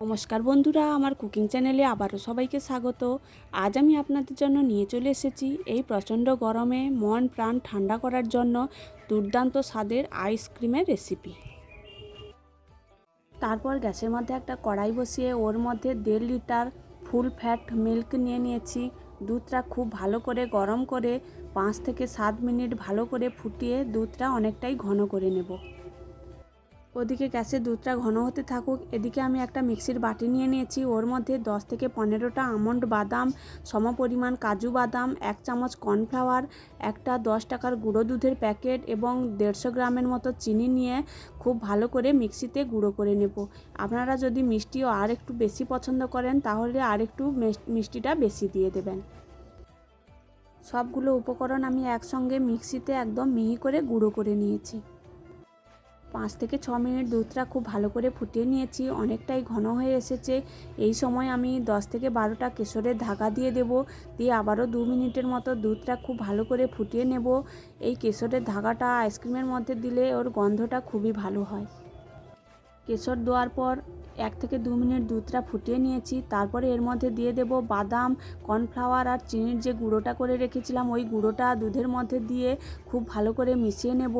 নমস্কার বন্ধুরা, আমার কুকিং চ্যানেলে আবারও সবাইকে স্বাগত। আজ আমি আপনাদের জন্য নিয়ে চলে এসেছি এই প্রচণ্ড গরমে মন প্রাণ ঠান্ডা করার জন্য দুর্দান্ত স্বাদের আইসক্রিমের রেসিপি। তারপর গ্যাসের মধ্যে একটা কড়াই বসিয়ে ওর মধ্যে 1.5 লিটার ফুল ফ্যাট মিল্ক নিয়ে নিয়েছি। দুধটা খুব ভালো করে গরম করে 5 থেকে 7 মিনিট ভালো করে ফুটিয়ে দুধটা অনেকটাই ঘন করে নেব। ওদিকে গ্যাসে দুধটা ঘন হতে থাকুক। এদিকে আমি একটা মিক্সির বাটি নিয়ে নিয়েছি। ওর মধ্যে 10 থেকে 15টা আমন্ড বাদাম, সমপরিমাণ কাজু বাদাম, 1 চামচ কর্নফ্লাওয়ার, একটা 10 টাকার গুঁড়ো দুধের প্যাকেট এবং 150 গ্রামের মতো চিনি নিয়ে খুব ভালো করে মিক্সিতে গুঁড়ো করে নেব। আপনারা যদি মিষ্টিও আর একটু বেশি পছন্দ করেন তাহলে আর একটু মিষ্টিটা বেশি দিয়ে দেবেন। সবগুলো উপকরণ আমি একসঙ্গে মিক্সিতে একদম মিহি করে গুঁড়ো করে নিয়েছি। 5 থেকে 6 মিনিট দুধটা খুব ভালো করে ফুটিয়ে নিয়েছি, অনেকটাই ঘন হয়ে এসেছে। এই সময় আমি 10 থেকে 12টা কেশরের ধাগা দিয়ে দেব, দিয়ে আবারও 2 মিনিটের মতো দুধটা খুব ভালো করে ফুটিয়ে নেব। এই কেশরের ধাগাটা আইসক্রিমের মধ্যে দিলে ওর গন্ধটা খুবই ভালো হয়। কেশর দেওয়ার পর 1 থেকে 2 মিনিট দুধটা ফুটিয়ে নিয়েছি। তারপরে এর মধ্যে দিয়ে দেব বাদাম, কর্নফ্লাওয়ার আর চিনির যে গুঁড়োটা করে রেখেছিলাম ওই গুঁড়োটা দুধের মধ্যে দিয়ে খুব ভালো করে মিশিয়ে নেব।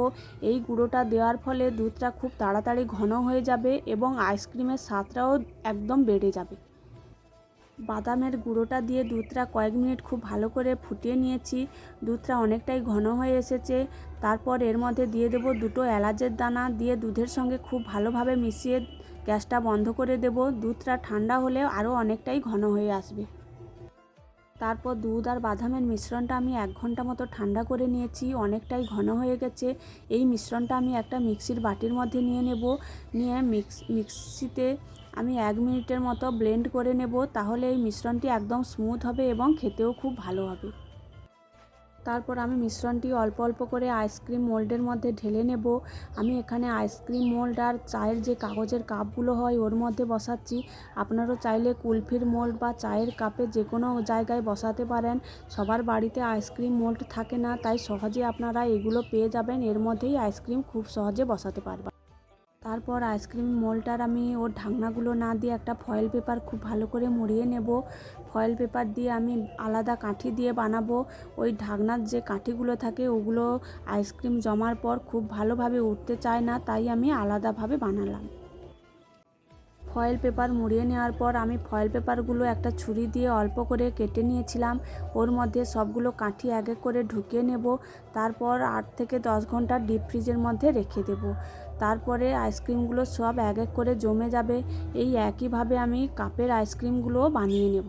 এই গুঁড়োটা দেওয়ার ফলে দুধটা খুব তাড়াতাড়ি ঘন হয়ে যাবে এবং আইসক্রিমের স্বাদটাও একদম বেড়ে যাবে। বাদামের গুঁড়োটা দিয়ে দুধটা কয়েক মিনিট খুব ভালো করে ফুটিয়ে নিয়েছি। দুধটা অনেকটাই ঘন হয়ে এসেছে। তারপর এর মধ্যে দিয়ে দেব 2টো এলাচের দানা, দিয়ে দুধের সঙ্গে খুব ভালোভাবে মিশিয়ে গ্যাসটা বন্ধ করে দেব। দুধটা ঠান্ডা হলে আরও অনেকটাই ঘন হয়ে আসবে। তারপর দুধ আর বাদামের মিশ্রণটা আমি 1 ঘন্টা মতো ঠান্ডা করে নিয়েছি, অনেকটাই ঘন হয়ে গেছে। এই মিশ্রণটা আমি একটা মিক্সির বাটির মধ্যে নিয়ে নেব। নিয়ে মিক্সিতে আমি 1 মিনিটের মতো ব্লেন্ড করে নেব, তাহলে এই মিশ্রণটি একদম স্মুথ হবে এবং খেতেও খুব ভালো হবে। তারপর আমি মিশ্রণটি অল্প অল্প করে আইসক্রিম মোল্ডের মধ্যে ঢেলে নেব। আমি এখানে আইসক্রিম মোল্ড আর চায়ের যে কাগজের কাপগুলো হয় ওর মধ্যে বসাচ্ছি। আপনারাও চাইলে কুলফির মোল্ড বা চায়ের কাপে যে কোনো জায়গায় বসাতে পারেন। সবার বাড়িতে আইসক্রিম মোল্ড থাকে না, তাই সহজে আপনারা এগুলো পেয়ে যাবেন। এর মধ্যেই আইসক্রিম খুব সহজে বসাতে পারবেন। তারপর আইসক্রিম মোল্ডটার আমি ওর ঢাকনাগুলো না দিয়ে একটা ফয়েল পেপার খুব ভালো করে মুড়িয়ে নেব। ফয়েল পেপার দিয়ে আমি আলাদা কাঠি দিয়ে বানাবো। ওই ঢাকনার যে কাঠিগুলো থাকে ওগুলো আইসক্রিম জমার পর খুব ভালোভাবে উঠতে চায় না, তাই আমি আলাদাভাবে বানালাম। ফয়েল পেপার মুড়িয়ে নেওয়ার পর আমি ফয়েল পেপারগুলো একটা ছুরি দিয়ে অল্প করে কেটে নিয়েছিলাম। ওর মধ্যে সবগুলো কাঠি এক এক করে ঢুকিয়ে নেব। তারপর 8 থেকে 10 ঘন্টা ডিপ ফ্রিজের মধ্যে রেখে দেব। তারপরে আইসক্রিমগুলো সব এক এক করে জমে যাবে। এই একইভাবে আমি কাপের আইসক্রিমগুলোও বানিয়ে নেব।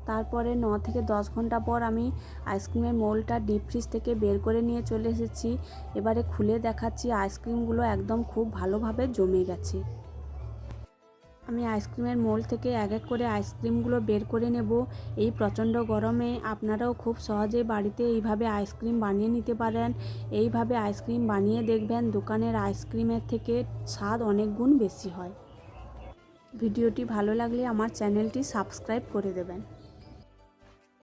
তারপরে 9 থেকে 10 ঘন্টা পর আমি আইসক্রিমের মোল্ডটা ডিপ ফ্রিজ থেকে বের করে নিয়ে চলে এসেছি। এবারে খুলে দেখাচ্ছি, আইসক্রিমগুলো একদম খুব ভালোভাবে জমে গেছে। আমি আইসক্রিমের মোল্ড থেকে এক এক করে আইসক্রিমগুলো বের করে নেব। এই প্রচণ্ড গরমে আপনারাও খুব সহজে বাড়িতে এইভাবে আইসক্রিম বানিয়ে নিতে পারেন। এইভাবে আইসক্রিম বানিয়ে দেখবেন, দোকানের আইসক্রিমের থেকে স্বাদ অনেক গুণ বেশি হয়। ভিডিওটি ভালো লাগলে আমার চ্যানেলটি সাবস্ক্রাইব করে দেবেন।